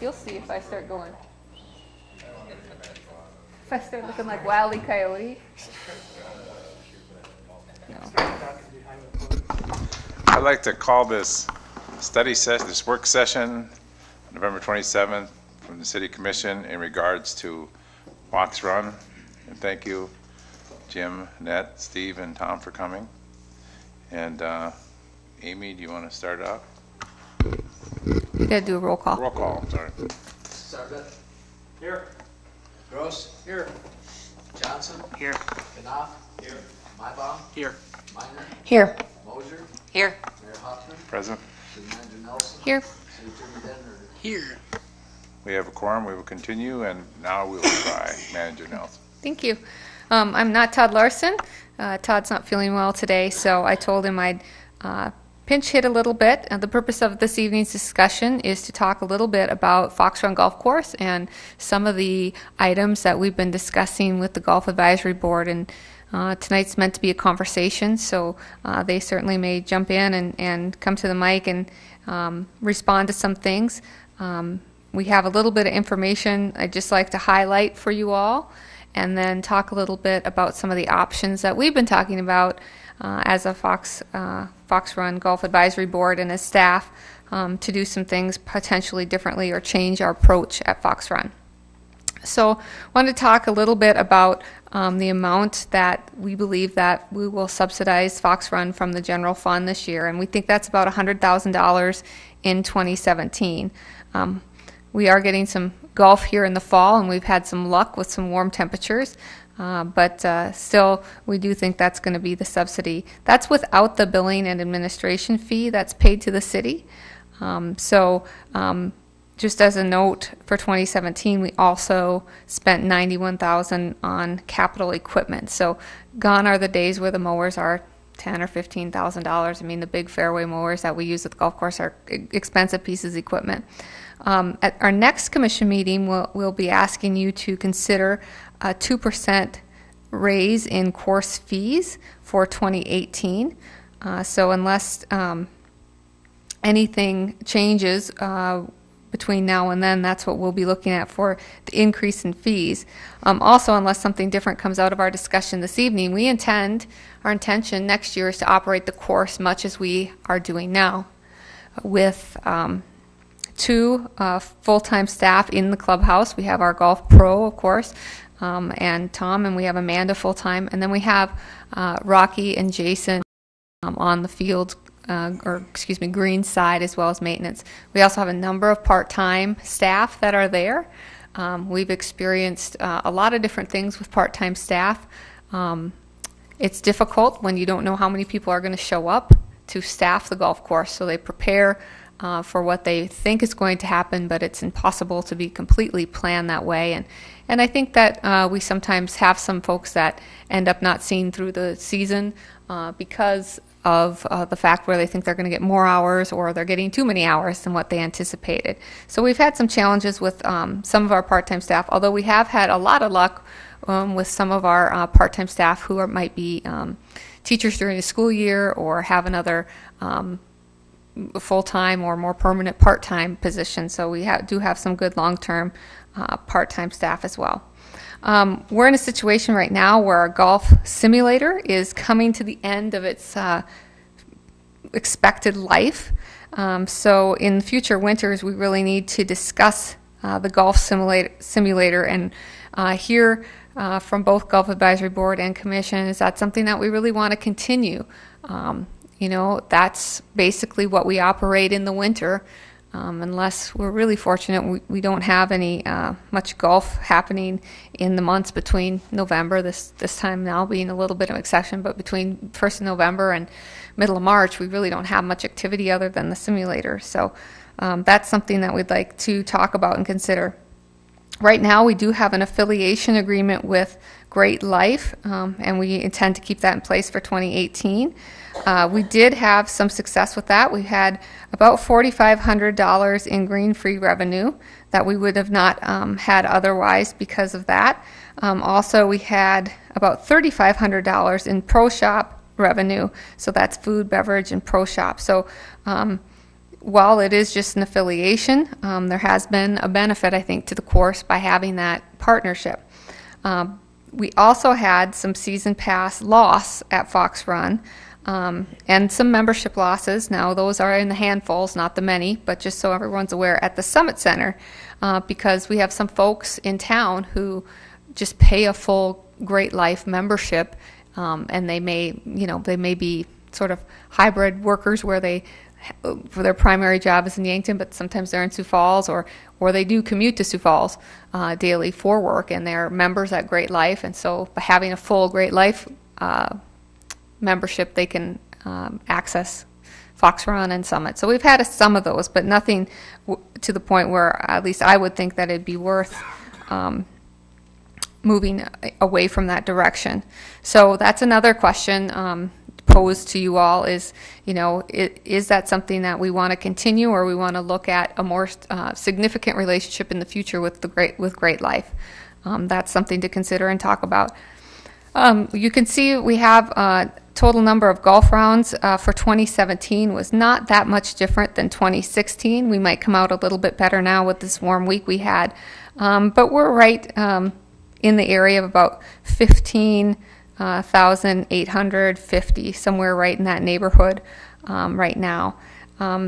You'll see if I start going. If I start looking like Wile E. Coyote. No. I'd like to call this study session, this work session, November 27th, from the City Commission in regards to Fox Run. And thank you, Jim, Annette, Steve, and Tom for coming. And Amy, do you want to start out? You gotta do a roll call. Roll call, I'm sorry. Sargent. Here. Gross. Here. Johnson. Here. Knopf. Here. Maibaum. Here. Minor. Here. Mosier. Here. Mayor Hoffman. Present. City Manager Nelson. Here. City Attorney Denner. Here. We have a quorum. We will continue, and now we will try Manager Nelson. Thank you. I'm not Todd Larson. Todd's not feeling well today, so I told him I'd pinch hit a little bit. The purpose of this evening's discussion is to talk a little bit about Fox Run Golf Course and some of the items that we've been discussing with the Golf Advisory Board. And tonight's meant to be a conversation, so they certainly may jump in and come to the mic and respond to some things. We have a little bit of information I'd just like to highlight for you all, and then talk a little bit about some of the options that we've been talking about as a Fox Run Golf Advisory Board and as staff to do some things potentially differently or change our approach at Fox Run. So I want to talk a little bit about the amount that we believe that we will subsidize Fox Run from the general fund this year, and we think that's about $100,000 in 2017. We are getting some golf here in the fall, and we've had some luck with some warm temperatures, but still we do think that's going to be the subsidy. That's without the billing and administration fee that's paid to the city. Just as a note, for 2017 we also spent $91,000 on capital equipment. So gone are the days where the mowers are $10,000 or $15,000. I mean, the big fairway mowers that we use at the golf course are expensive pieces of equipment. At our next commission meeting, we'll be asking you to consider a 2% raise in course fees for 2018. So unless anything changes between now and then, that's what we'll be looking at for the increase in fees. Also, unless something different comes out of our discussion this evening, our intention next year is to operate the course much as we are doing now, with 2 full-time staff in the clubhouse. We have our golf pro, of course, and Tom, and we have Amanda full-time, and then we have Rocky and Jason on the field, green side, as well as maintenance. We also have a number of part-time staff that are there. We've experienced a lot of different things with part-time staff. It's difficult when you don't know how many people are going to show up to staff the golf course, so they prepare for what they think is going to happen, but it's impossible to be completely planned that way. And I think that we sometimes have some folks that end up not seeing through the season because of the fact where they think they're going to get more hours, or they're getting too many hours than what they anticipated. So we've had some challenges with some of our part-time staff, although we have had a lot of luck with some of our part-time staff who might be teachers during the school year or have another full-time or more permanent part-time position. So we do have some good long-term part-time staff as well. We're in a situation right now where our golf simulator is coming to the end of its expected life. So in future winters, we really need to discuss the golf simulator and hear from both Golf Advisory Board and Commission, is that something that we really want to continue? That's basically what we operate in the winter. Unless we're really fortunate, we don't have any much golf happening in the months between November, this time now being a little bit of an exception, but between 1st of November and middle of March, we really don't have much activity other than the simulator. So that's something that we'd like to talk about and consider. Right now, we do have an affiliation agreement with Great Life, and we intend to keep that in place for 2018. We did have some success with that. We had about $4,500 in green-free revenue that we would have not had otherwise because of that. Also, we had about $3,500 in pro shop revenue, so that's food, beverage, and pro shop. So while it is just an affiliation, there has been a benefit, I think, to the course by having that partnership. We also had some season pass loss at Fox Run, and some membership losses. Now, those are in the handfuls, not the many, but just so everyone's aware, at the Summit Center, because we have some folks in town who just pay a full Great Life membership, and they may be sort of hybrid workers where for their primary job is in Yankton, but sometimes they're in Sioux Falls, or they do commute to Sioux Falls daily for work, and they're members at Great Life. And so by having a full Great Life membership, they can access Fox Run and Summit. So we've had some of those, but nothing to the point where at least I would think that it'd be worth moving away from that direction. So that's another question posed to you all is, is that something that we want to continue, or we want to look at a more significant relationship in the future with Great Life? That's something to consider and talk about. You can see we have a total number of golf rounds for 2017 was not that much different than 2016. We might come out a little bit better now with this warm week we had, but we're right in the area of about 15,850, somewhere right in that neighborhood right now.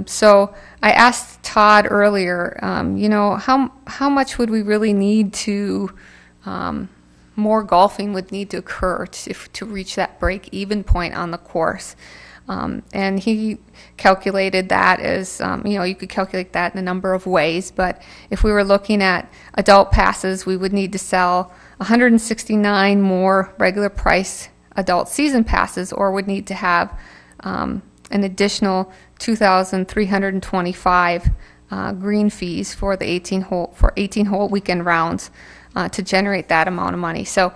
So I asked Todd earlier, how much would we really need to, more golfing would need to occur to reach that break-even point on the course. And he calculated that as, you could calculate that in a number of ways, but if we were looking at adult passes, we would need to sell 169 more regular price adult season passes, or would need to have an additional 2,325 green fees for the 18-hole weekend rounds to generate that amount of money. So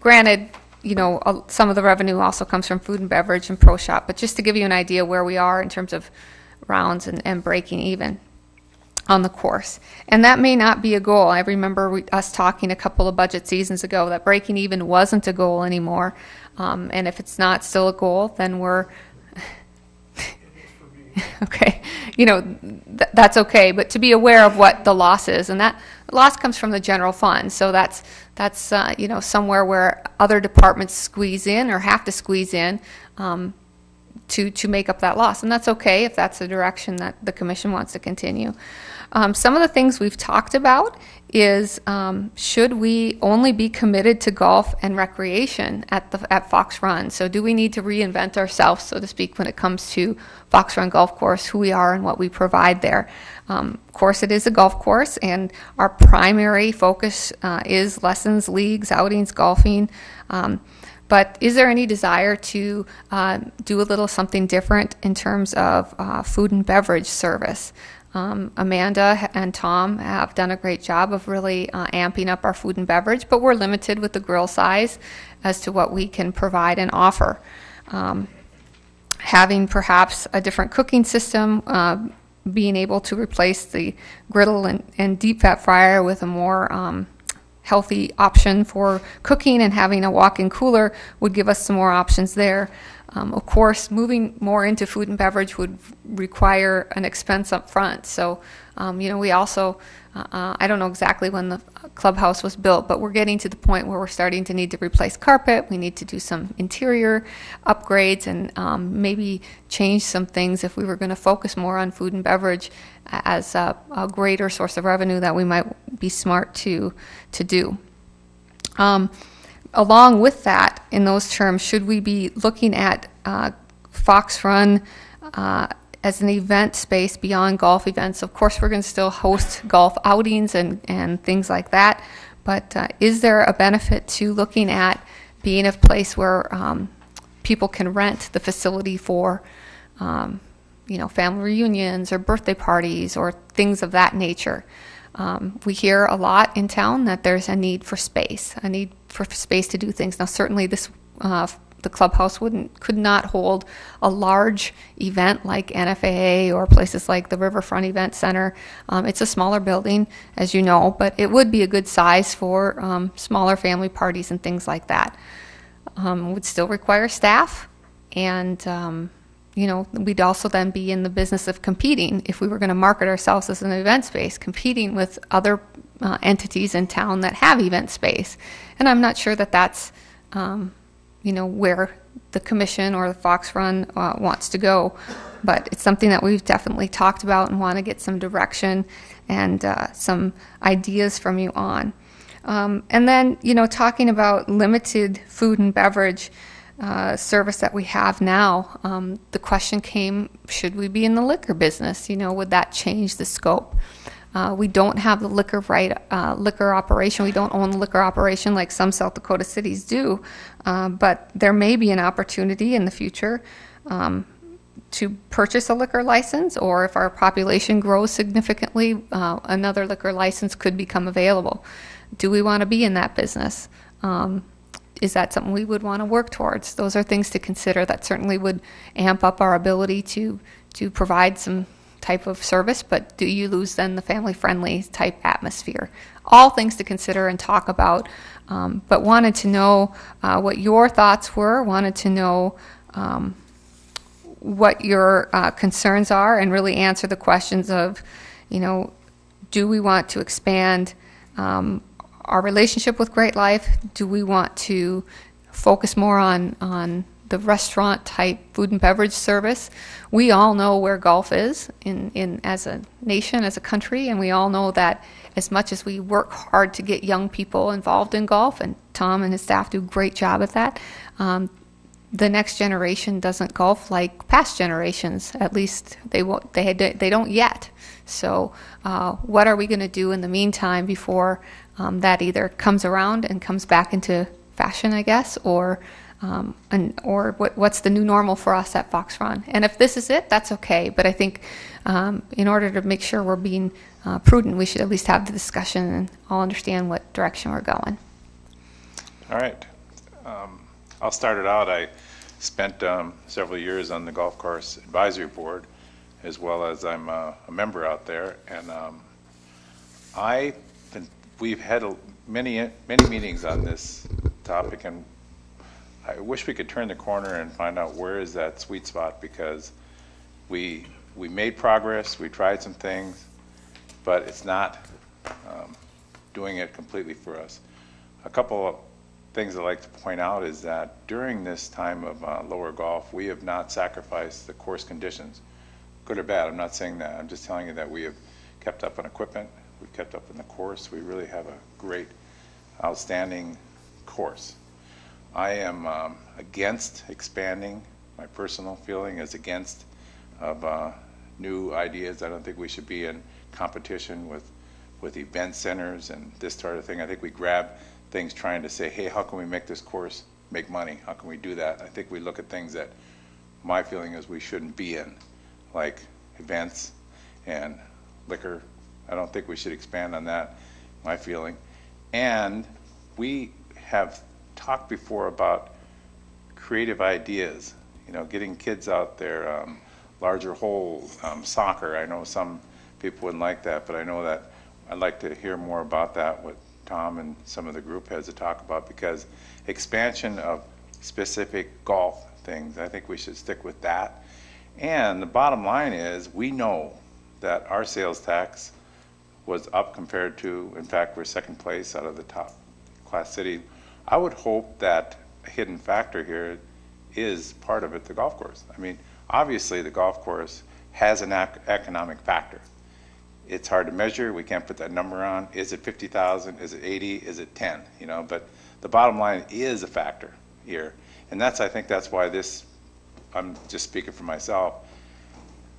granted, some of the revenue also comes from food and beverage and pro shop, but just to give you an idea where we are in terms of rounds and breaking even on the course. And that may not be a goal. I remember us talking a couple of budget seasons ago that breaking even wasn't a goal anymore. And if it's not still a goal, then we're okay. That's okay. But to be aware of what the loss is, and that loss comes from the general fund. So that's somewhere where other departments squeeze in or have to squeeze in to make up that loss. And that's okay if that's the direction that the commission wants to continue. Some of the things we've talked about is should we only be committed to golf and recreation at Fox Run? So do we need to reinvent ourselves, so to speak, when it comes to Fox Run Golf Course, who we are and what we provide there? Of course, it is a golf course, and our primary focus is lessons, leagues, outings, golfing. But is there any desire to do a little something different in terms of food and beverage service? Amanda and Tom have done a great job of really amping up our food and beverage, but we're limited with the grill size as to what we can provide and offer. Having perhaps a different cooking system, being able to replace the griddle and deep fat fryer with a more healthy option for cooking, and having a walk-in cooler would give us some more options there. Of course, moving more into food and beverage would require an expense up front. So, we also, I don't know exactly when the clubhouse was built, but we're getting to the point where we're starting to need to replace carpet. We need to do some interior upgrades and maybe change some things if we were going to focus more on food and beverage as a greater source of revenue that we might be smart to do. Along with that, in those terms, should we be looking at Fox Run as an event space beyond golf events? Of course, we're going to still host golf outings and things like that, but is there a benefit to looking at being a place where people can rent the facility for family reunions or birthday parties or things of that nature? We hear a lot in town that there's a need for space to do things. Now, certainly the clubhouse could not hold a large event like NFAA or places like the Riverfront Event Center. It's a smaller building, as you know, but it would be a good size for smaller family parties and things like that. Would still require staff and we'd also then be in the business of competing if we were going to market ourselves as an event space, competing with other entities in town that have event space. And I'm not sure that that's, where the commission or the Fox Run wants to go. But it's something that we've definitely talked about and want to get some direction and some ideas from you on. And then, talking about limited food and beverage service that we have now, the question came, should we be in the liquor business? Would that change the scope? We don't have the liquor operation. We don't own the liquor operation like some South Dakota cities do, but there may be an opportunity in the future to purchase a liquor license, or if our population grows significantly, another liquor license could become available. Do we want to be in that business? Is that something we would want to work towards? Those are things to consider that certainly would amp up our ability to provide some type of service, but do you lose then the family-friendly type atmosphere? All things to consider and talk about, but wanted to know what your thoughts were, wanted to know what your concerns are, and really answer the questions of, do we want to expand our relationship with Great Life? Do we want to focus more on the restaurant type food and beverage service? We all know where golf is in as a nation, as a country, and we all know that as much as we work hard to get young people involved in golf, and Tom and his staff do a great job at that, the next generation doesn't golf like past generations. At least they don't yet. So what are we going to do in the meantime before that either comes around and comes back into fashion, I guess, or what's the new normal for us at Fox Run? And if this is it, that's okay. But I think in order to make sure we're being prudent, we should at least have the discussion and all understand what direction we're going. All right. I'll start it out. I spent several years on the golf course advisory board, as well as I'm a member out there. And we've had many meetings on this topic, and I wish we could turn the corner and find out where is that sweet spot, because we made progress, we tried some things, but it's not doing it completely for us. A couple of things I'd like to point out is that during this time of lower golf, we have not sacrificed the course conditions, good or bad. I'm not saying that. I'm just telling you that we have kept up on equipment, we've kept up on the course. We really have a great, outstanding course. I am against expanding. My personal feeling is against of new ideas. I don't think we should be in competition with event centers and this sort of thing. I think we grab things trying to say, hey, how can we make this course make money? How can we do that? I think we look at things that my feeling is we shouldn't be in, like events and liquor. I don't think we should expand on that, my feeling. And we have talked before about creative ideas, getting kids out there, larger holes, soccer. I know some people wouldn't like that, but I know that I'd like to hear more about that, what Tom and some of the group has to talk about, because expansion of specific golf things, I think we should stick with that. And the bottom line is, we know that our sales tax was up compared to, in fact, we're second place out of the top class city. I would hope that a hidden factor here is part of it, the golf course. I mean, obviously the golf course has an economic factor. It's hard to measure. We can't put that number on. Is it 50,000? Is it 80? Is it 10? But the bottom line is a factor here. And I think that's why this, I'm just speaking for myself,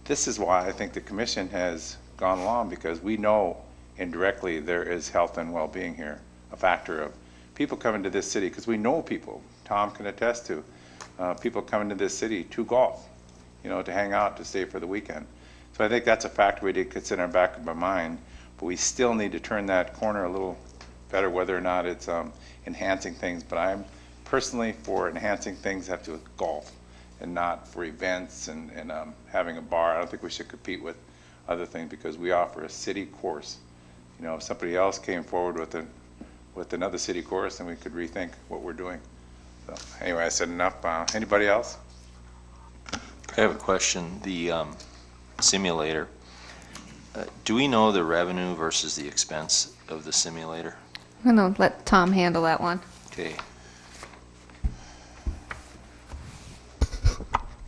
this is why I think the commission has gone along, because we know indirectly there is health and well-being here, a factor of people coming to this city, because we know people, Tom can attest to, people coming to this city to golf, to hang out, to stay for the weekend. So I think that's a factor we did consider in the back of my mind, but we still need to turn that corner a little better, whether or not it's enhancing things. But I'm personally for enhancing things that have to do with golf and not for events and having a bar. I don't think we should compete with other things, because we offer a city course. If somebody else came forward with another city course, then we could rethink what we're doing. So anyway, I said enough. Anybody else? I have a question. The simulator, do we know the revenue versus the expense of the simulator? I'm going to let Tom handle that one. Okay.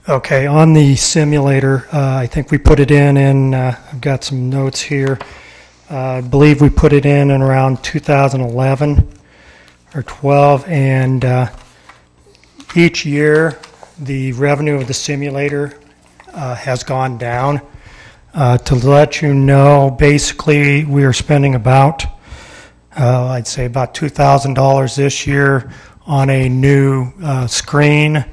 Okay, on the simulator, I think we put it in, I've got some notes here. I believe we put it in around 2011 or 12, and each year the revenue of the simulator has gone down. To let you know, basically we are spending about, I'd say about $2,000 this year on a new screen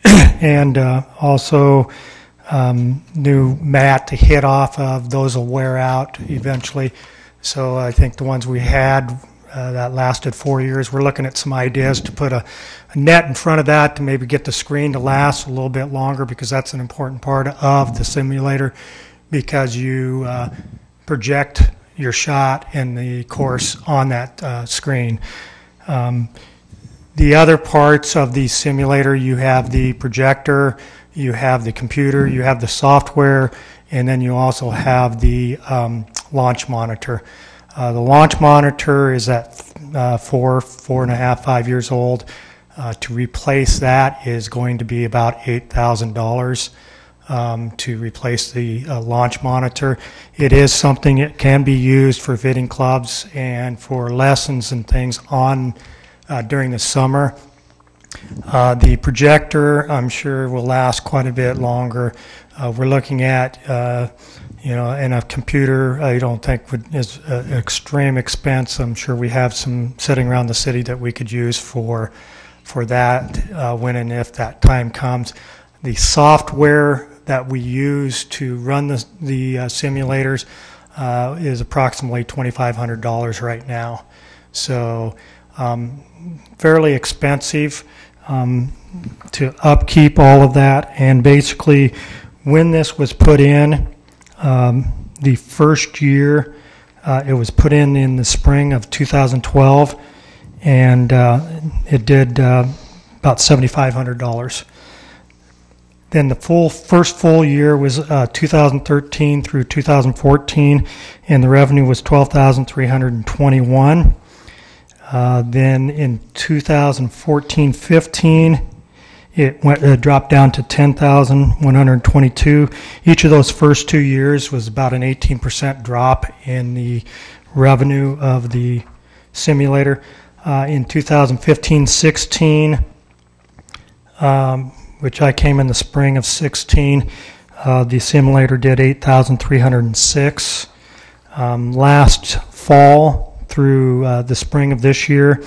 and also new mat to hit off of. Those will wear out eventually. So I think the ones we had that lasted 4 years, we're looking at some ideas to put a net in front of that to maybe get the screen to last a little bit longer, because that's an important part of the simulator, because you project your shot and the course on that screen. The other parts of the simulator, you have the projector, you have the computer, you have the software, and then you also have the launch monitor. The launch monitor is at 4.5, 5 years old. To replace that is going to be about $8,000 to replace the launch monitor. It is something that can be used for fitting clubs and for lessons and things on during the summer. The projector, I'm sure, will last quite a bit longer. We're looking at, in a computer, I don't think is an extreme expense. I'm sure we have some sitting around the city that we could use for that when and if that time comes. The software that we use to run the simulators is approximately $2,500 right now. So fairly expensive to upkeep all of that. And basically, when this was put in, the first year, it was put in the spring of 2012, and it did about $7,500. Then the first full year was 2013 through 2014, and the revenue was $12,321. Then in 2014-15, it dropped down to $10,122. Each of those first 2 years was about an 18% drop in the revenue of the simulator. In 2015-16, which I came in the spring of 16, the simulator did $8,306. Last fall through the spring of this year,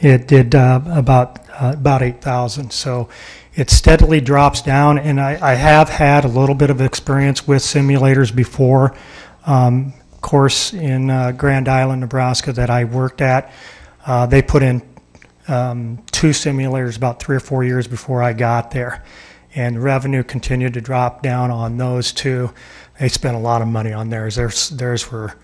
it did about $8,000. So it steadily drops down, and I have had a little bit of experience with simulators before. Course in Grand Island, Nebraska that I worked at, they put in 2 simulators about 3 or 4 years before I got there, and revenue continued to drop down on those 2. They spent a lot of money on theirs. Theirs were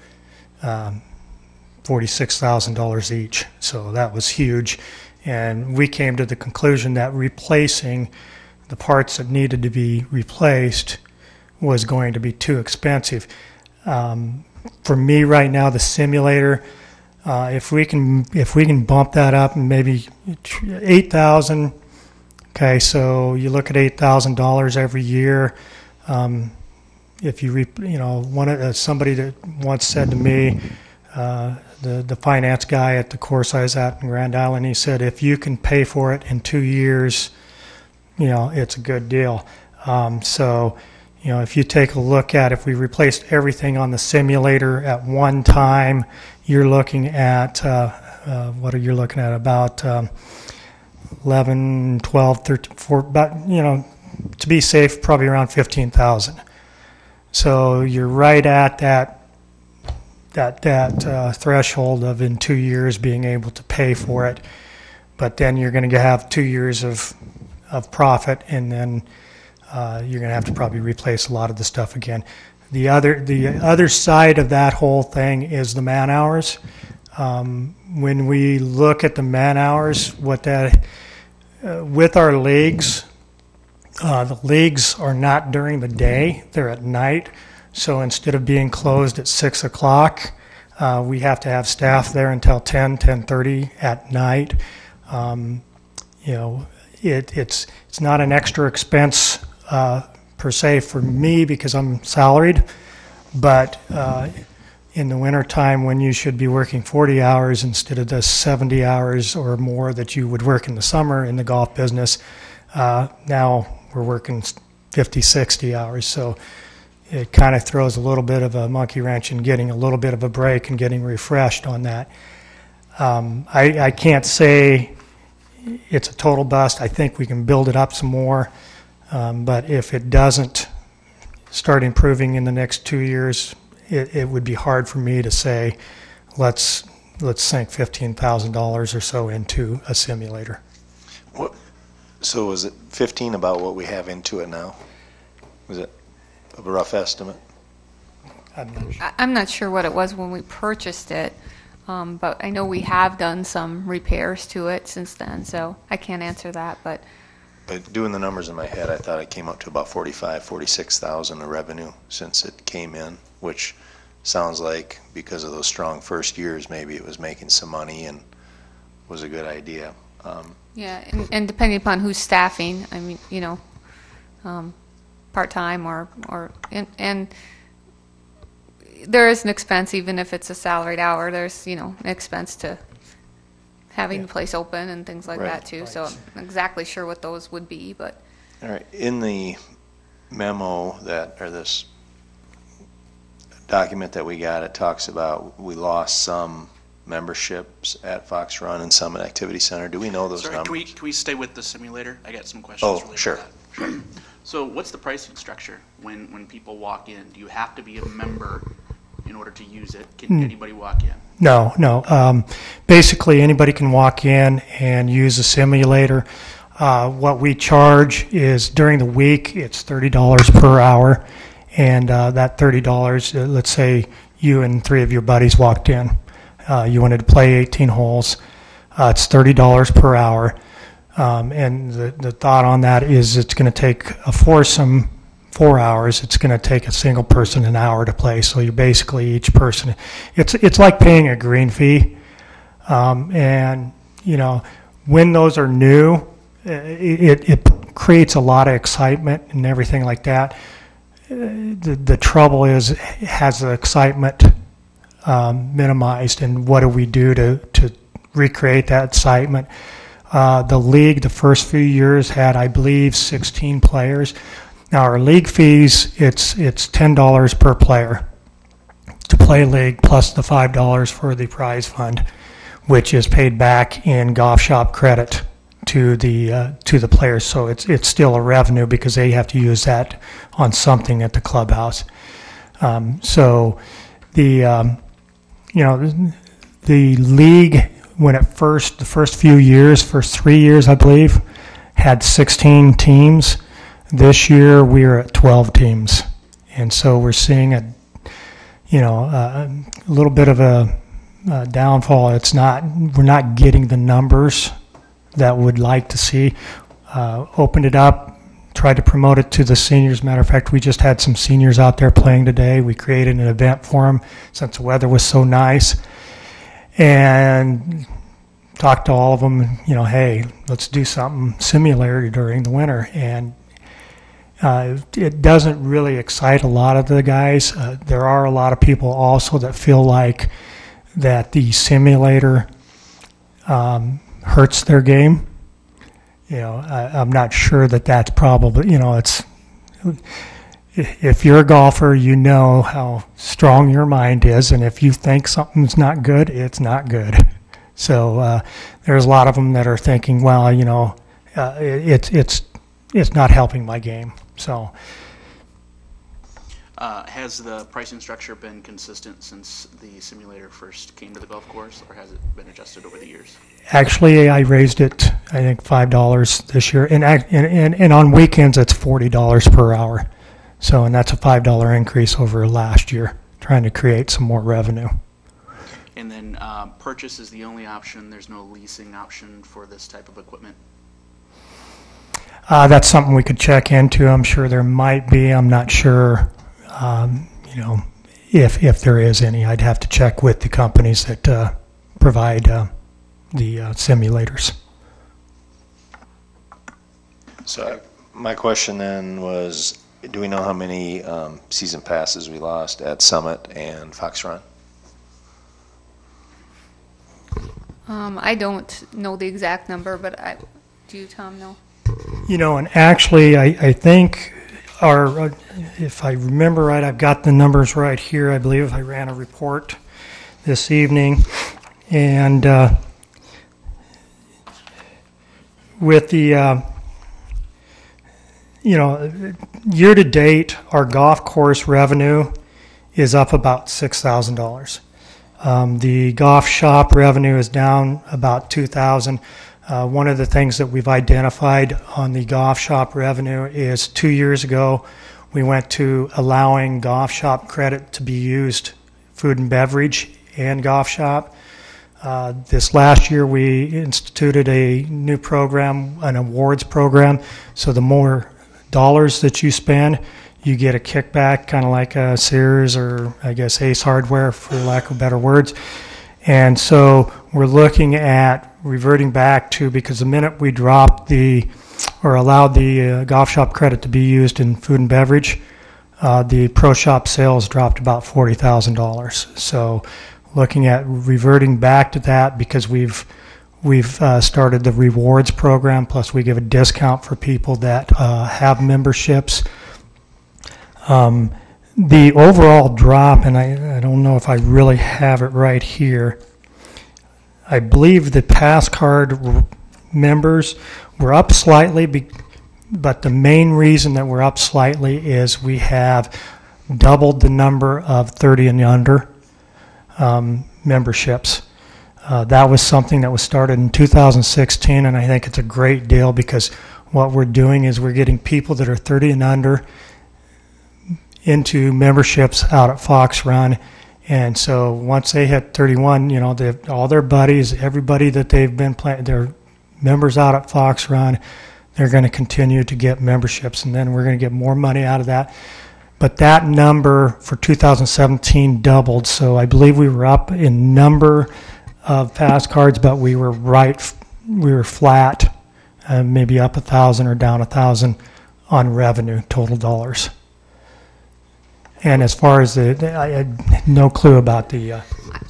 $46,000 each, so that was huge. And we came to the conclusion that replacing the parts that needed to be replaced was going to be too expensive. For me right now, the simulator, if we can bump that up and maybe $8,000. Okay, so you look at $8,000 every year. If you somebody that once said to me, the finance guy at the course I was at in Grand Island, he said, if you can pay for it in 2 years, it's a good deal. So, if you take a look at, if we replaced everything on the simulator at one time, you're looking at, what are you looking at? About 11, 12, 13, 14, about, to be safe, probably around 15,000. So you're right at that threshold of in 2 years being able to pay for it, but then you're going to have 2 years of profit, and then you're going to have to probably replace a lot of the stuff again. The other side of that whole thing is the man hours. When we look at the man hours, what that with our leagues, The leagues are not during the day, they're at night. So instead of being closed at 6 o'clock, we have to have staff there until 10:30 at night. You know, it's not an extra expense per se for me because I'm salaried, but in the wintertime when you should be working 40 hours instead of the 70 hours or more that you would work in the summer in the golf business, now we're working 50, 60 hours. So it kind of throws a little bit of a monkey wrench in getting a little bit of a break and getting refreshed on that. I can't say it's a total bust. I think we can build it up some more. But if it doesn't start improving in the next 2 years, it would be hard for me to say, let's sink $15,000 or so into a simulator. So is it 15 about what we have into it now? Was it a rough estimate? I'm not sure what it was when we purchased it, but I know we have done some repairs to it since then, so I can't answer that, but Doing the numbers in my head, I thought it came up to about 46,000 of revenue since it came in, which sounds like because of those strong first years, maybe it was making some money and was a good idea. yeah, and depending upon who's staffing, I mean, you know, part-time and there is an expense, even if it's a salaried hour, there's, you know, an expense to having the place open and things like that too. So I'm not exactly sure what those would be, but. All right, in the memo or this document that we got, it talks about we lost some memberships at Fox Run and some at Activity Center. Do we know those Sorry, numbers? can we stay with the simulator? I got some questions Oh, related sure. to that. Sure. So what's the pricing structure when people walk in? Do you have to be a member in order to use it? Can anybody walk in? No. Basically, anybody can walk in and use a simulator. What we charge is during the week, it's $30 per hour. And that $30, let's say you and 3 of your buddies walked in. You wanted to play 18 holes. It's $30 per hour. And the thought on that is it's going to take a foursome 4 hours. It's going to take a single person an hour to play. So you're basically each person. It's like paying a green fee. And, you know, when those are new, it creates a lot of excitement and everything like that. The trouble is, has the excitement minimized, and what do we do to recreate that excitement? The league, the first few years, had, I believe, 16 players. Now, our league fees, it's $10 per player to play league, plus the $5 for the prize fund, which is paid back in golf shop credit to the players. So it's still a revenue because they have to use that on something at the clubhouse. So the the league, when the first few years, first 3 years, I believe, had 16 teams. This year we're at 12 teams, and so we're seeing a little bit of a downfall. We're not getting the numbers that would like to see. Opened it up, tried to promote it to the seniors. Matter of fact, we just had some seniors out there playing today. We created an event for them since the weather was so nice, and talked to all of them. Hey, let's do something simulator during the winter, and it doesn't really excite a lot of the guys. There are a lot of people also that feel like that the simulator hurts their game. I'm not sure that that's probably, it's, if you're a golfer, you know how strong your mind is, and if you think something's not good, it's not good. So there's a lot of them that are thinking, well, it's not helping my game. So Has the pricing structure been consistent since the simulator first came to the golf course, or has it been adjusted over the years? actually, I raised it, I think, $5 this year, and on weekends it's $40 per hour. So, and that's a $5 increase over last year, trying to create some more revenue. And then purchase is the only option. There's no leasing option for this type of equipment. That's something we could check into. I'm sure there might be. I'm not sure, if there is any. I'd have to check with the companies that provide the simulators. So my question then was, do we know how many season passes we lost at Summit and Fox Run? I don't know the exact number, but do you, Tom, know? And actually, I think if I remember right, I've got the numbers right here. I believe I ran a report this evening. And with the, year to date, our golf course revenue is up about $6,000. The golf shop revenue is down about $2,000. One of the things that we've identified on the golf shop revenue is 2 years ago, we went to allowing golf shop credit to be used, food and beverage and golf shop. This last year, we instituted a new program, an awards program. So the more dollars that you spend, you get a kickback, kind of like a Sears or I guess Ace Hardware, for lack of better words. And so we're looking at reverting back to, because the minute we dropped allowed the golf shop credit to be used in food and beverage, the pro shop sales dropped about $40,000. So looking at reverting back to that, because we've started the rewards program, plus we give a discount for people that have memberships. The overall drop, and I don't know if I really have it right here, I believe the Pass Card members were up slightly, but the main reason that we're up slightly is we have doubled the number of 30 and under memberships. That was something that was started in 2016, and I think it's a great deal, because what we're doing is we're getting people that are 30 and under into memberships out at Fox Run. And so once they hit 31, all their buddies, everybody that they've been playing, they're members out at Fox Run, they're going to continue to get memberships, and then we're going to get more money out of that. But that number for 2017 doubled, so I believe we were up in number of pass cards, but we were flat, maybe up 1,000 or down 1,000 on revenue, total dollars. And as far as I had no clue about the...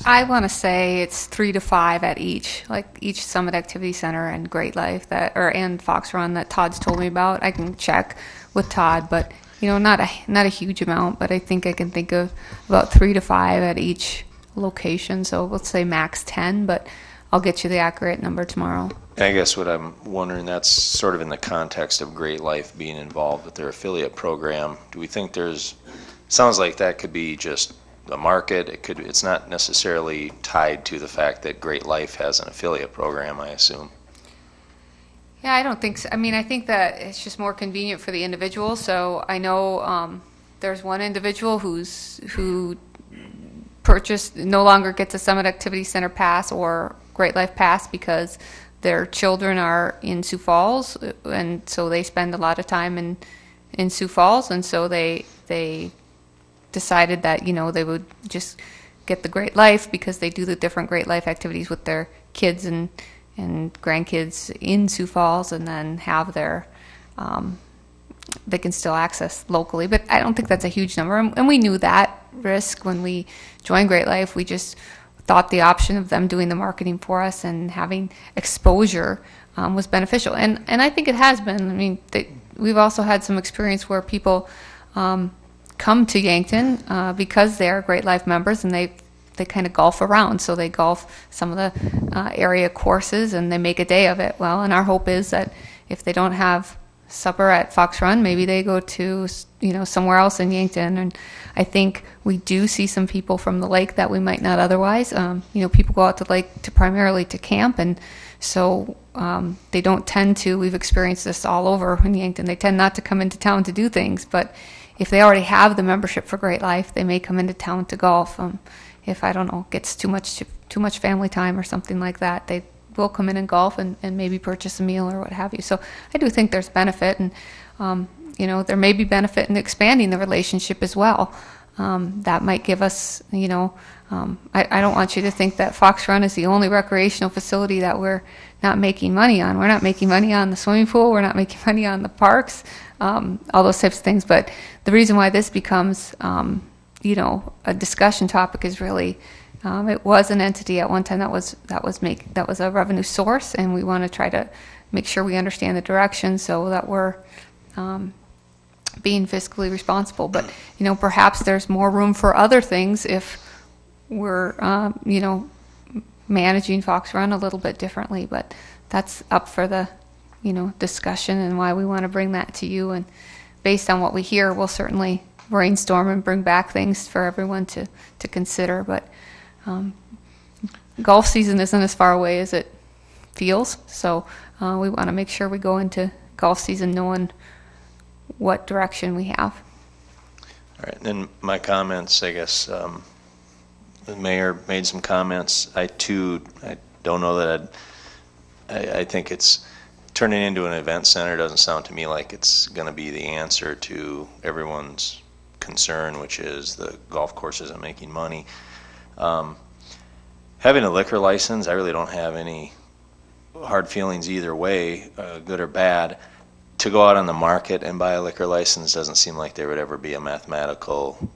I want to say it's 3 to 5 at each Summit Activity Center and Great Life and Fox Run that Todd's told me about. I can check with Todd, but not a huge amount, but I think I can think of about 3 to 5 at each location. So let's say max 10, but I'll get you the accurate number tomorrow. I guess what I'm wondering, that's sort of in the context of Great Life being involved with their affiliate program. Do we think sounds like that could be just the market. It's not necessarily tied to the fact that Great Life has an affiliate program, I assume. Yeah, I don't think so. I mean, I think that it's just more convenient for the individual. So I know there's one individual who purchased, no longer gets a Summit Activity Center pass or Great Life pass because their children are in Sioux Falls, and so they spend a lot of time in Sioux Falls, and so they decided that they would just get the Great Life because they do the different Great Life activities with their kids and grandkids in Sioux Falls, and then have their they can still access locally. But I don't think that's a huge number, and we knew that risk when we joined Great Life. We just thought the option of them doing the marketing for us and having exposure was beneficial, and I think it has been. I mean, we've also had some experience where people come to Yankton because they are Great Life members, and they kind of golf around. So they golf some of the area courses, and they make a day of it. Well, and our hope is that if they don't have supper at Fox Run, maybe they go to somewhere else in Yankton. And I think we do see some people from the lake that we might not otherwise. People go out to the lake primarily to camp, and so they don't tend to. We've experienced this all over in Yankton. They tend not to come into town to do things, but if they already have the membership for Great Life, they may come into town to golf. If gets too much family time or something like that, will come in and golf and maybe purchase a meal or what have you. So I do think there's benefit, and there may be benefit in expanding the relationship as well. That might give us, I don't want you to think that Fox Run is the only recreational facility that we're not making money on. We're not making money on the swimming pool. We're not making money on the parks, all those types of things. But the reason why this becomes, a discussion topic is really, it was an entity at one time that was a revenue source, and we want to try to make sure we understand the direction so that we're being fiscally responsible. But perhaps there's more room for other things if we're managing Fox Run a little bit differently. But that's up for the discussion, and why we want to bring that to you. And based on what we hear, we'll certainly brainstorm and bring back things for everyone to consider. But golf season isn't as far away as it feels, so we want to make sure we go into golf season knowing what direction we have. All right, and my comments, I guess, the mayor made some comments. I don't know that I think it's turning into an event center doesn't sound to me like it's going to be the answer to everyone's concern, which is the golf course isn't making money. Having a liquor license, I really don't have any hard feelings either way, good or bad. To go out on the market and buy a liquor license doesn't seem like there would ever be a mathematical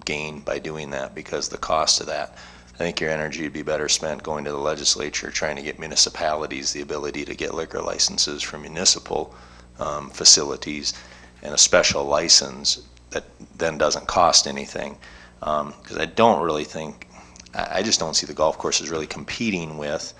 gain by doing that, because the cost of that, I think your energy would be better spent going to the legislature trying to get municipalities the ability to get liquor licenses from municipal facilities, and a special license that then doesn't cost anything. Because I don't really think, I just don't see the golf courses really competing with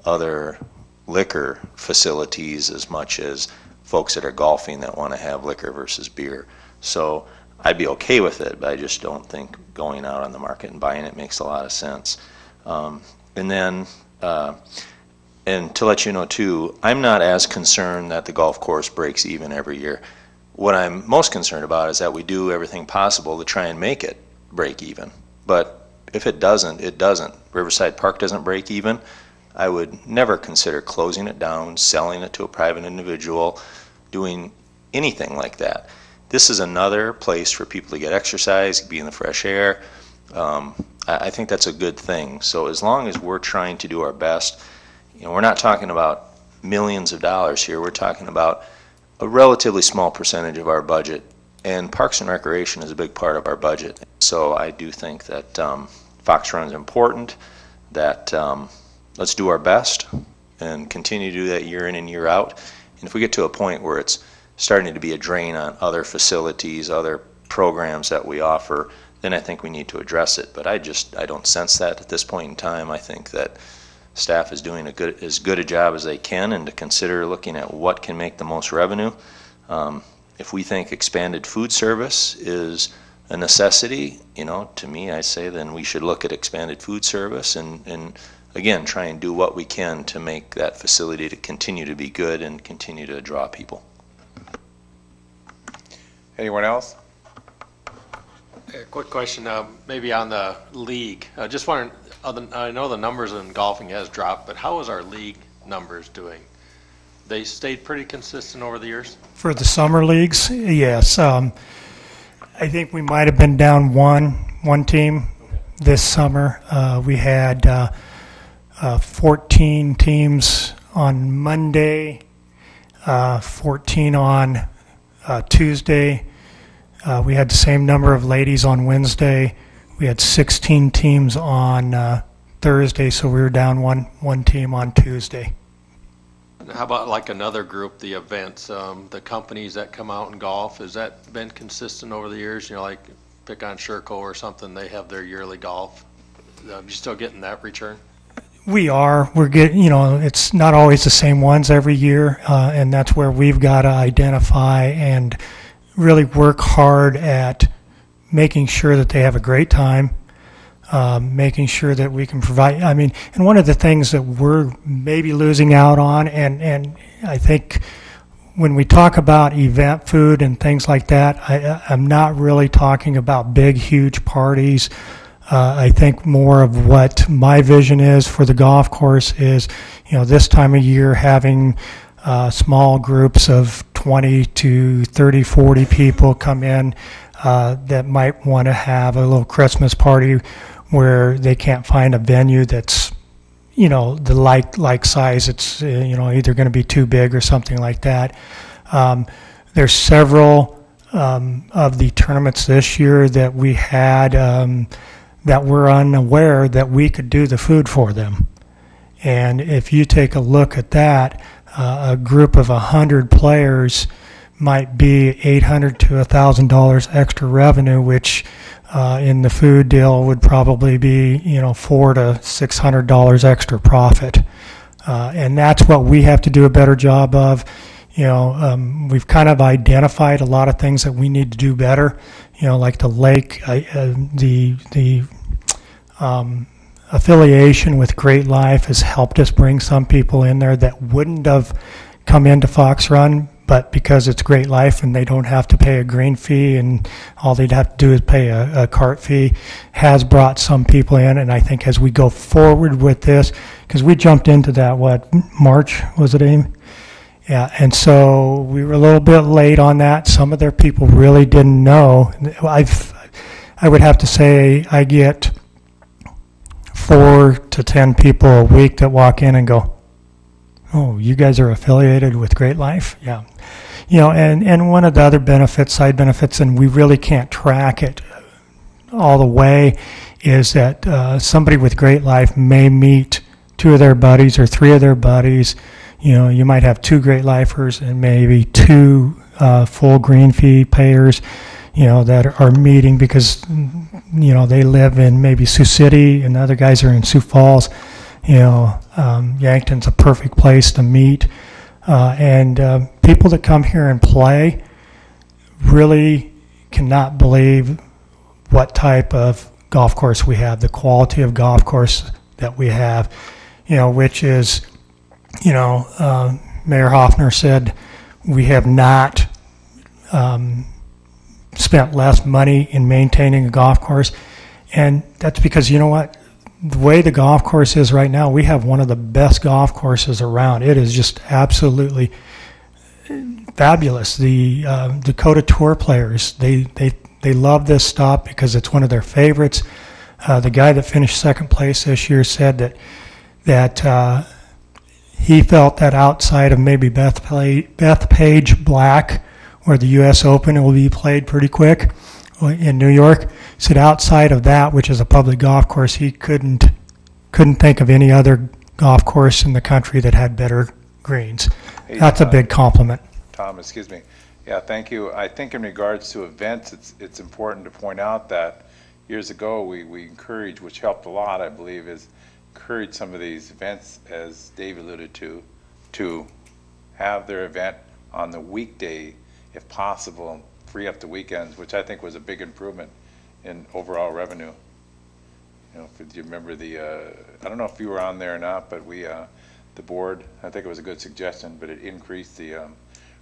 other liquor facilities as much as folks that are golfing that want to have liquor versus beer. So I'd be okay with it, but I just don't think going out on the market and buying it makes a lot of sense. And then, and to let you know too, I'm not as concerned that the golf course breaks even every year. What I'm most concerned about is that we do everything possible to try and make it break even. But if it doesn't, it doesn't. Riverside Park doesn't break even, I would never consider closing it down, selling it to a private individual, doing anything like that. This is another place for people to get exercise, be in the fresh air. I think that's a good thing. So as long as we're trying to do our best, we're not talking about millions of dollars here. We're talking about a relatively small percentage of our budget, and Parks and Recreation is a big part of our budget. So I do think that Fox Run is important, that let's do our best and continue to do that year in and year out. And if we get to a point where it's starting to be a drain on other facilities, other programs that we offer, then I think we need to address it. But I don't sense that at this point in time. I think that staff is doing as good a job as they can, and to consider looking at what can make the most revenue. If we think expanded food service is a necessity, to me, I say then we should look at expanded food service and again, try and do what we can to make that facility to continue to be good and continue to draw people. Anyone else? A quick question, maybe on the league. Just wondering, I know the numbers in golfing has dropped, but how is our league numbers doing? They stayed pretty consistent over the years? For the summer leagues, yes. I think we might have been down one team this summer. We had 14 teams on Monday, 14 on Tuesday. We had the same number of ladies on Wednesday. We had 16 teams on Thursday, so we were down one team on Tuesday. How about like another group, the events, the companies that come out and golf? Has that been consistent over the years? Like pick on Sherco or something, they have their yearly golf. You still getting that return? We're getting, it's not always the same ones every year, and that's where we've got to identify and really work hard at making sure that they have a great time, making sure that we can provide, and one of the things that we're maybe losing out on, and I think when we talk about event food and things like that, I'm not really talking about big, huge parties. I think more of what my vision is for the golf course is, this time of year having small groups of 20 to 30, 40 people come in that might want to have a little Christmas party where they can't find a venue that's, the like size. It's, either going to be too big or something like that. There's several of the tournaments this year that we had that we're unaware that we could do the food for them. And if you take a look at that, a group of 100 players might be $800 to $1,000 extra revenue, which in the food deal would probably be $400 to $600 extra profit. And that's what we have to do a better job of. We've kind of identified a lot of things that we need to do better. Like the lake, the affiliation with Great Life has helped us bring some people in there that wouldn't have come into Fox Run, but because it's Great Life and they don't have to pay a green fee and all they'd have to do is pay a cart fee, has brought some people in. And I think as we go forward with this, because we jumped into that, March, was it, Amy? Yeah, and so we were a little bit late on that. Some of their people really didn't know. I would have to say I get 4 to 10 people a week that walk in and go, "Oh, you guys are affiliated with Great Life?" Yeah. And one of the other side benefits, and we really can't track it all the way, is that somebody with Great Life may meet 2 of their buddies or 3 of their buddies. You might have 2 Great Lifers and maybe 2 full green fee payers, that are meeting because, they live in maybe Sioux City and the other guys are in Sioux Falls. Yankton's a perfect place to meet. And people that come here and play really cannot believe what type of golf course we have, the quality of golf course that we have, which is, Mayor Hoffner said we have not spent less money in maintaining a golf course. And that's because, the way the golf course is right now, we have one of the best golf courses around. It is just absolutely fabulous. The Dakota Tour players, they love this stop because it's one of their favorites. The guy that finished second place this year said that he felt that outside of maybe Bethpage Black, where the U.S. Open will be played pretty quick in New York, said outside of that, which is a public golf course, he couldn't think of any other golf course in the country that had better greens. Hey, That's a big compliment. Tom, excuse me. Yeah, thank you. I think in regards to events, it's important to point out that years ago we encouraged, which helped a lot, I believe, is encourage some of these events, as Dave alluded to have their event on the weekday, if possible, free up the weekends, which I think was a big improvement in overall revenue. Do you remember I don't know if you were on there or not, but the board, I think it was a good suggestion, but it increased the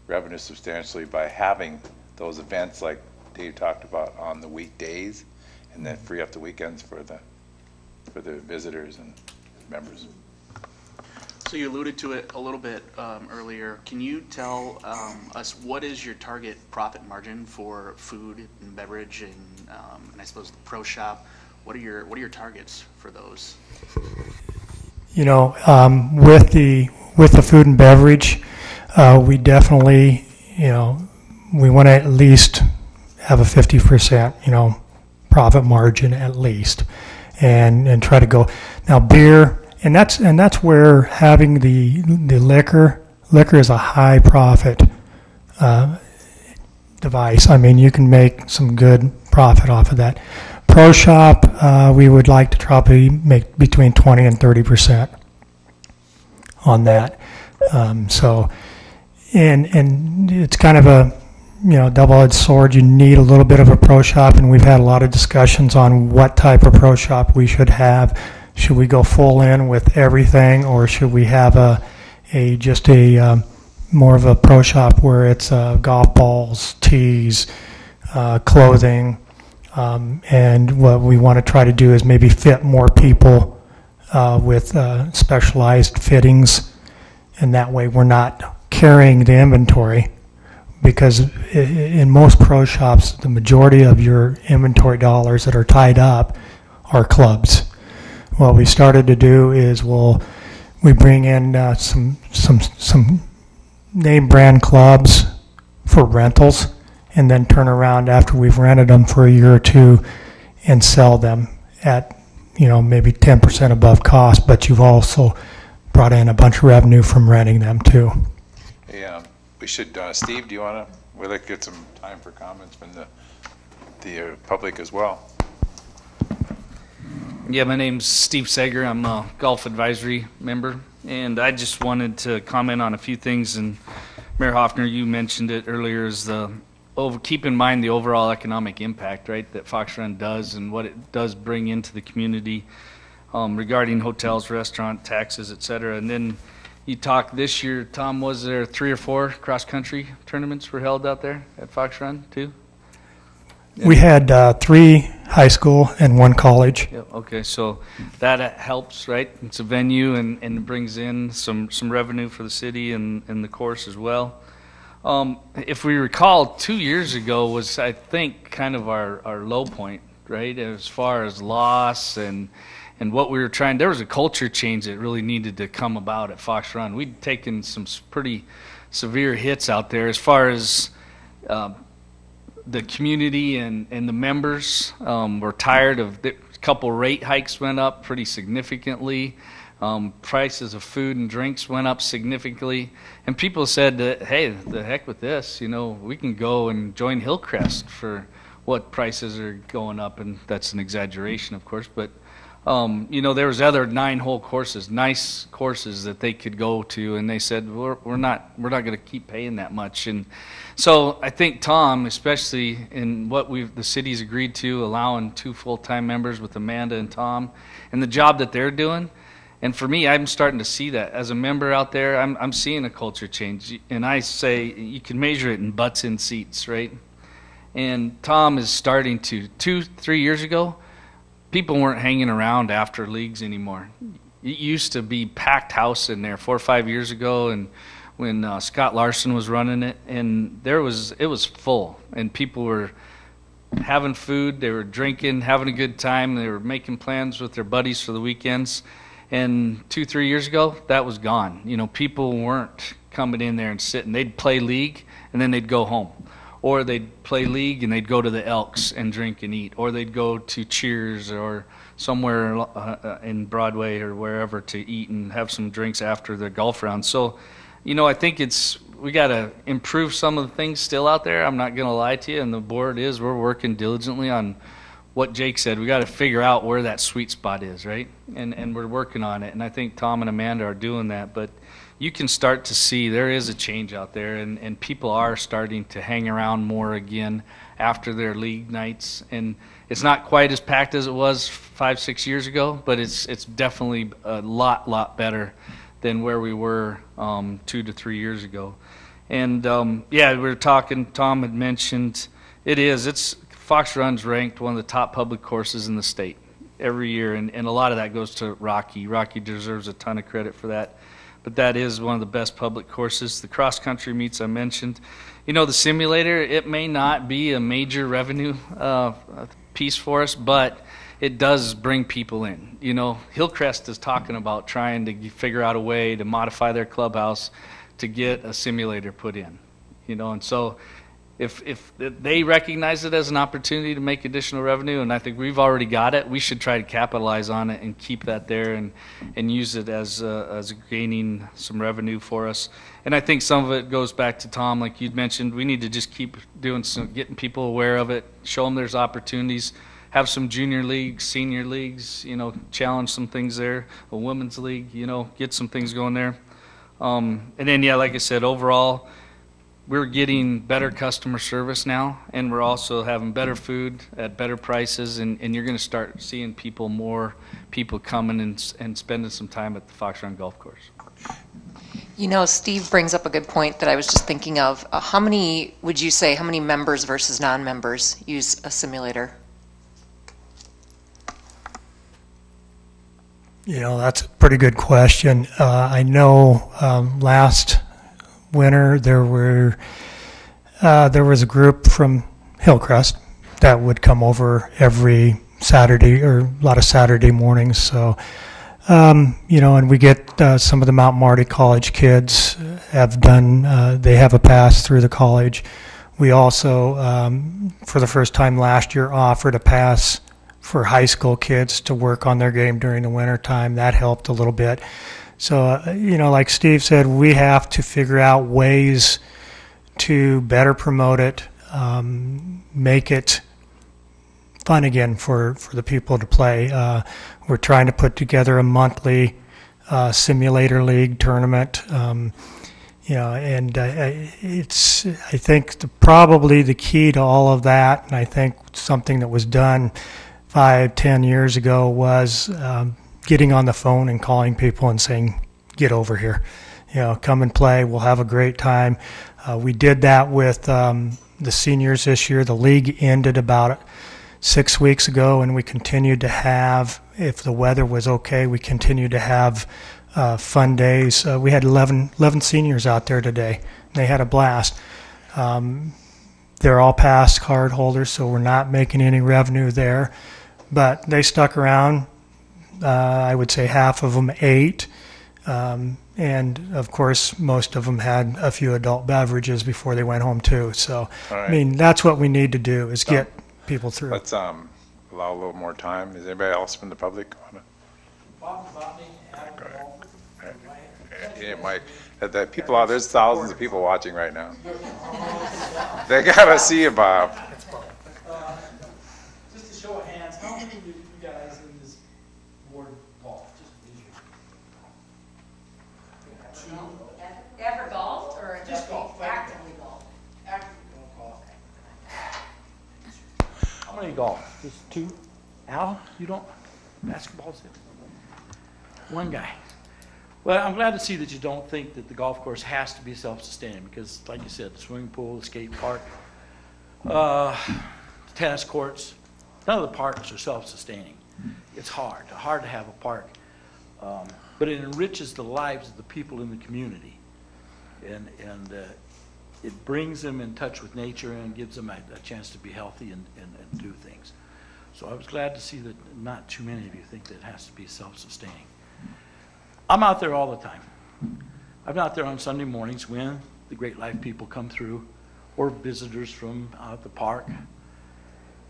revenue substantially by having those events like Dave talked about on the weekdays, and then free up the weekends for the visitors and members. So you alluded to it a little bit earlier. Can you tell us what is your target profit margin for food and beverage and I suppose the pro shop? What are your targets for those? With the food and beverage, we definitely, we want to at least have a 50%, profit margin at least, and try to go. Now beer. And that's where having the liquor is a high profit device. I mean, you can make some good profit off of that. Pro shop, we would like to probably make between 20 and 30% on that. And it's kind of a double-edged sword. You need a little bit of a pro shop, and we've had a lot of discussions on what type of pro shop we should have. Should we go full in with everything, or should we have just a more of a pro shop where it's golf balls, tees, clothing, And what we want to try to do is maybe fit more people with specialized fittings, and that way we're not carrying the inventory, because in most pro shops, the majority of your inventory dollars that are tied up are clubs. What we started to do is we bring in some name brand clubs for rentals, and then turn around after we've rented them for a year or two and sell them at, maybe 10% above cost, but you've also brought in a bunch of revenue from renting them too. Yeah, we should, Steve, do you want to, we'd like to get some time for comments from the public as well. Yeah, my name's Steve Sager. I'm a golf advisory member, and I just wanted to comment on a few things. And Mayor Hoffner, you mentioned it earlier, is keep in mind the overall economic impact, right, that Fox Run does and what it does bring into the community regarding hotels, restaurant, taxes, et cetera. And then you talked this year, Tom, was there 3 or 4 cross-country tournaments were held out there at Fox Run too? We had 3 high school and 1 college. Yeah, okay, so that helps, right? It's a venue and brings in some revenue for the city and the course as well. If we recall, 2 years ago was, I think, kind of our low point, right? As far as loss and what we were trying, there was a culture change that really needed to come about at Fox Run. We'd taken some pretty severe hits out there as far as the community and the members were tired of a couple rate hikes went up pretty significantly. Prices of food and drinks went up significantly, and people said that, hey, the heck with this, we can go and join Hillcrest for what prices are going up, and that's an exaggeration, of course, but there was other 9-hole courses, nice courses that they could go to, and they said we're not going to keep paying that much. And so I think Tom, especially in what the city's agreed to, allowing 2 full-time members with Amanda and Tom, and the job that they're doing. And for me, I'm starting to see that as a member out there. I'm seeing a culture change, and I say you can measure it in butts in seats, right? And Tom is starting to 2-3 years ago. People weren't hanging around after leagues anymore. It used to be packed house in there 4 or 5 years ago, and when Scott Larson was running it, and it was full, and people were having food, they were drinking, having a good time, they were making plans with their buddies for the weekends. And 2-3 years ago, that was gone. People weren't coming in there and sitting. They'd play league, and then they'd go home. Or they'd play league and they'd go to the Elks and drink and eat, or they'd go to Cheers or somewhere in Broadway or wherever to eat and have some drinks after the golf round. So, I think we got to improve some of the things still out there. I'm not going to lie to you, and the board we're working diligently on what Jake said. We got to figure out where that sweet spot is, right? And we're working on it, and I think Tom and Amanda are doing that, but you can start to see there is a change out there, and people are starting to hang around more again after their league nights. And it's not quite as packed as it was 5-6 years ago, but it's definitely a lot better than where we were 2 to 3 years ago. And we were talking, Tom had mentioned, it's Fox Run's ranked one of the top public courses in the state every year, and a lot of that goes to Rocky. Rocky deserves a ton of credit for that. But that is one of the best public courses. The cross-country meets I mentioned. The simulator, it may not be a major revenue piece for us, but it does bring people in. Hillcrest is talking about trying to figure out a way to modify their clubhouse to get a simulator put in. And so if they recognize it as an opportunity to make additional revenue, and I think we've already got it, we should try to capitalize on it and keep that there and use it as gaining some revenue for us. And I think some of it goes back to Tom, like you'd mentioned. We need to just keep getting people aware of it, show them there's opportunities, have some junior leagues, senior leagues, challenge some things there, a women's league, get some things going there. And then, like I said, overall, we're getting better customer service now, and we're also having better food at better prices, and you're going to start seeing more people coming and spending some time at the Fox Run Golf Course. Steve brings up a good point that I was just thinking of. How many members versus non-members use a simulator? That's a pretty good question. I know last winter there was a group from Hillcrest that would come over every Saturday or a lot of Saturday mornings. So, and we get some of the Mount Marty College kids they have a pass through the college. We also, for the first time last year, offered a pass for high school kids to work on their game during the winter time. That helped a little bit. So, like Steve said, we have to figure out ways to better promote it, make it fun again for the people to play. We're trying to put together a monthly simulator league tournament. It's, I think, probably the key to all of that, and I think something that was done 5-10 years ago was getting on the phone and calling people and saying, get over here, come and play, we'll have a great time. We did that with the seniors this year. The league ended about 6 weeks ago, and we continued to have, if the weather was okay, we continued to have fun days. We had 11 seniors out there today. They had a blast. They're all pass card holders, so we're not making any revenue there. But they stuck around. I would say half of them ate. And, of course, most of them had a few adult beverages before they went home, too. So, All right. I mean, that's what we need to do is get people through. Let's allow a little more time. Is anybody else from the public? Yeah, Mike, the people out there's thousands of people watching right now. They gotta see you, Bob. Just a show of hands, how many of you guys in this board golf? Just visual. Ever golfed or Just golf. actively golfed? Active golf. How many golf? Just two? Al, you don't? Basketball's it? One guy. Well, I'm glad to see that you don't think that the golf course has to be self-sustaining because, like you said, the swimming pool, the skate park, the tennis courts, none of the parks are self-sustaining. It's hard to have a park, but it enriches the lives of the people in the community, and it brings them in touch with nature and gives them a chance to be healthy and do things. So I was glad to see that not too many of you think that it has to be self-sustaining. I'm out there all the time. I'm out there on Sunday mornings when the Great Life people come through or visitors from out the park.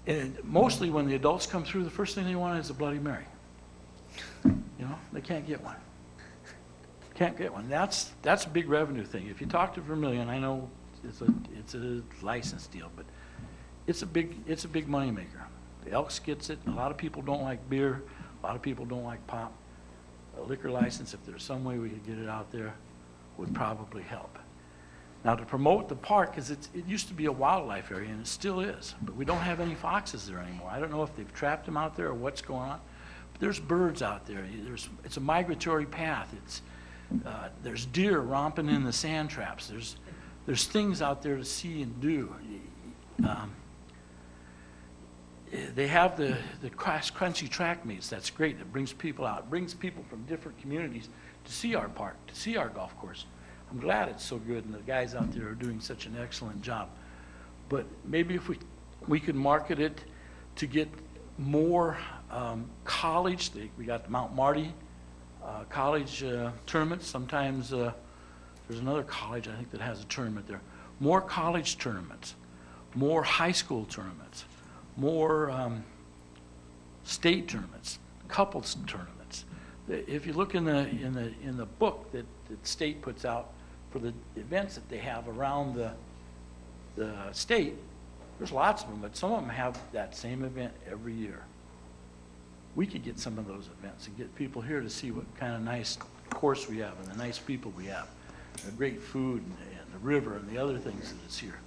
And mostly when the adults come through, the first thing they want is a Bloody Mary. They can't get one. Can't get one. That's a big revenue thing. If you talk to Vermilion, I know it's a license deal, but it's a big money maker. The Elks gets it. A lot of people don't like beer. A lot of people don't like pop. A liquor license, if there's some way we could get it out there, would probably help. Now, to promote the park, because it used to be a wildlife area, and it still is, but we don't have any foxes there anymore. I don't know if they've trapped them out there or what's going on, but there's birds out there. It's a migratory path. There's deer romping in the sand traps. There's things out there to see and do. They have the crunchy track meets. That's great. It brings people out. It brings people from different communities to see our park, to see our golf course. I'm glad it's so good, and the guys out there are doing such an excellent job. But maybe if we could market it to get more college. We got the Mount Marty college tournaments. Sometimes there's another college, I think, that has a tournament there. More college tournaments, more high school tournaments, more state tournaments, couples tournaments. If you look in the book that the state puts out for the events that they have around the state, there's lots of them, but some of them have that same event every year. We could get some of those events and get people here to see what kind of nice course we have and the nice people we have, the great food and the river and the other things that is here.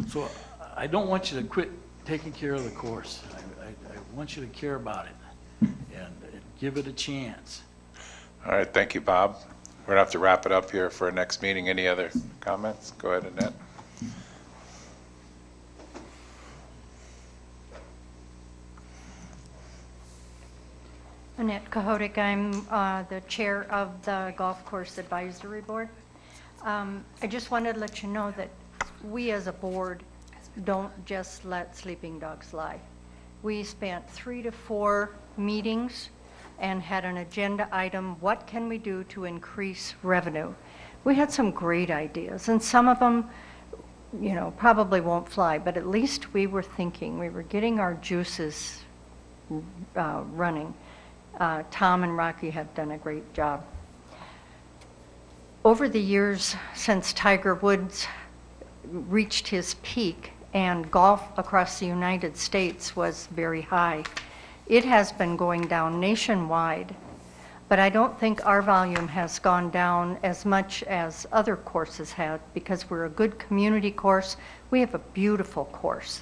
So I don't want you to quit taking care of the course. I want you to care about it and give it a chance. All right, thank you, Bob. We're gonna have to wrap it up here for our next meeting. Any other comments? Go ahead, Annette. My Annette Cahotic. I'm the chair of the Golf Course Advisory Board. I just wanted to let you know that we as a board don't just let sleeping dogs lie. We spent 3 to 4 meetings and had an agenda item, what can we do to increase revenue? We had some great ideas, and some of them, you know, probably won't fly, but at least we were thinking, we were getting our juices running. Tom and Rocky have done a great job. Over the years since Tiger Woods reached his peak and golf across the United States was very high, it has been going down nationwide, but I don't think our volume has gone down as much as other courses have because we're a good community course. We have a beautiful course.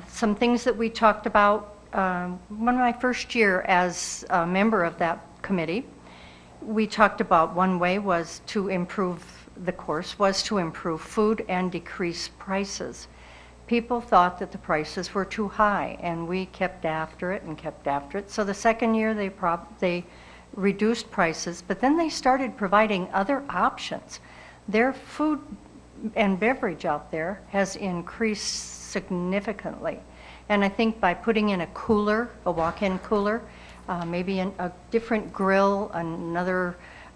Some things that we talked about, one of my first year as a member of that committee, we talked about one way was to improve the course, was to improve food and decrease prices. People thought that the prices were too high, and we kept after it and kept after it. So the second year they reduced prices, but then they started providing other options. Their food and beverage out there has increased significantly. And I think by putting in a cooler, a walk-in cooler, maybe a different grill,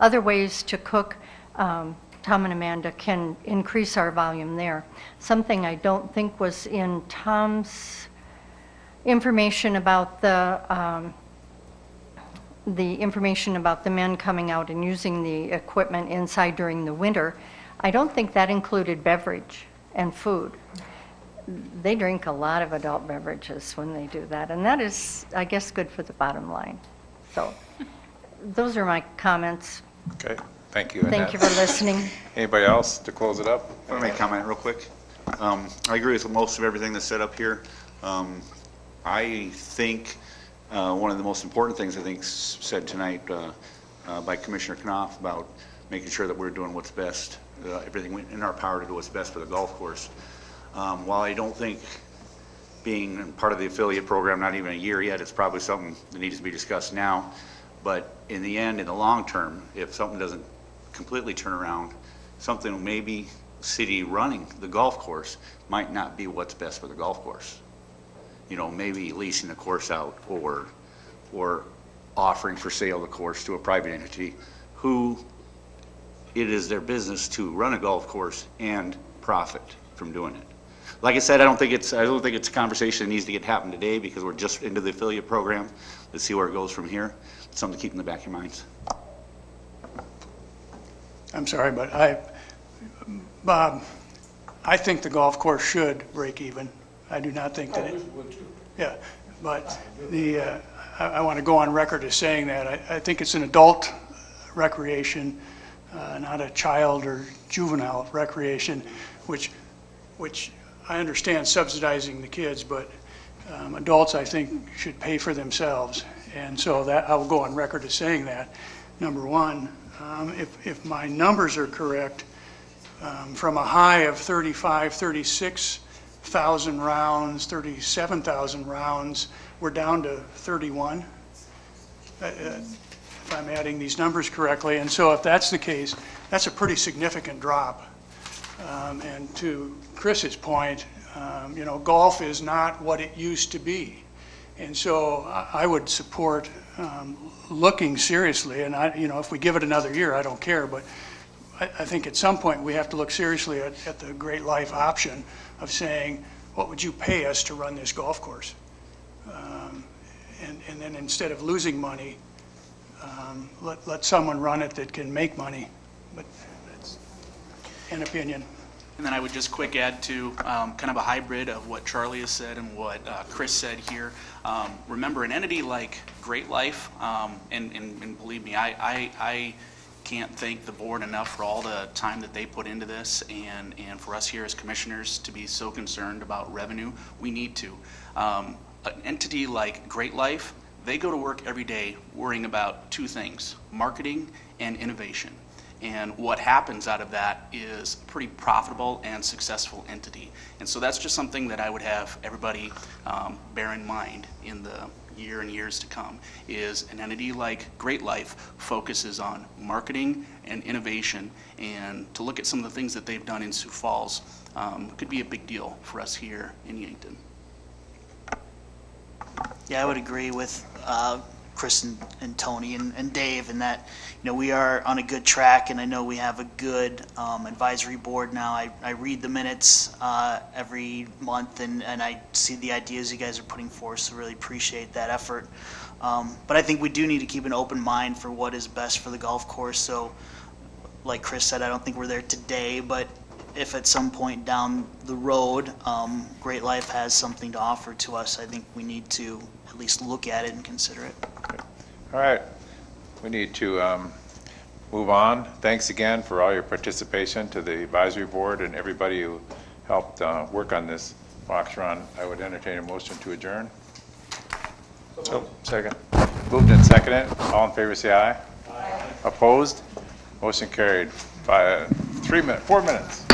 other ways to cook, Tom and Amanda can increase our volume there. Something I don't think was in Tom's information about the information about the men coming out and using the equipment inside during the winter. I don't think that included beverage and food. They drink a lot of adult beverages when they do that, and that is, I guess, good for the bottom line. So those are my comments. Okay, thank you. Thank you for listening. Anybody else to close it up? I want to make a comment real quick. I agree with most of everything that's said up here. I think one of the most important things I think said tonight by Commissioner Knopf about making sure that we're doing what's best, everything in our power to do what's best for the golf course. While I don't think being part of the affiliate program, not even a year yet, it's probably something that needs to be discussed now. But in the end, in the long term, if something doesn't completely turn around, something maybe city running the golf course might not be what's best for the golf course. You know, maybe leasing the course out or offering for sale the course to a private entity who it is their business to run a golf course and profit from doing it. Like I said, I don't think it's a conversation that needs to happen today because we're just into the affiliate program. Let's see where it goes from here. It's something to keep in the back of your minds. I'm sorry, but Bob, I think the golf course should break even. I do not think that it would too. Yeah, but I want to go on record as saying that I think it's an adult recreation, not a child or juvenile recreation, which I understand subsidizing the kids, but adults I think should pay for themselves, and so that I will go on record as saying that. Number one, if my numbers are correct, from a high of 36,000 rounds, 37,000 rounds, we're down to 31, if I'm adding these numbers correctly. And so if that's the case, that's a pretty significant drop. And to Chris's point, you know, golf is not what it used to be. And so I would support looking seriously, and you know, if we give it another year, I don't care, but I think at some point we have to look seriously at the Great Life option of saying, what would you pay us to run this golf course? And then instead of losing money, let someone run it that can make money. But that's an opinion. And then I would just quick add to kind of a hybrid of what Charlie has said and what Chris said here. Remember, an entity like Great Life, and believe me, I can't thank the board enough for all the time that they put into this, and for us here as commissioners to be so concerned about revenue. We need to. An entity like Great Life, they go to work every day worrying about two things: marketing and innovation. And what happens out of that is a pretty profitable and successful entity. And so that's just something that I would have everybody bear in mind in the year and years to come is an entity like Great Life focuses on marketing and innovation, and to look at some of the things that they've done in Sioux Falls could be a big deal for us here in Yankton. Yeah, I would agree with Chris and Tony and Dave in that, you know, we are on a good track, and I know we have a good advisory board now. I read the minutes every month, and I see the ideas you guys are putting forth, so really appreciate that effort. But I think we do need to keep an open mind for what is best for the golf course. So like Chris said, I don't think we're there today, but if at some point down the road, Great Life has something to offer to us, I think we need to at least look at it and consider it. All right, we need to move on. Thanks again for all your participation to the advisory board and everybody who helped work on this box run. I would entertain a motion to adjourn. Oh, second. Moved and seconded. All in favor, say aye. Aye. Opposed? Motion carried by 4 minutes.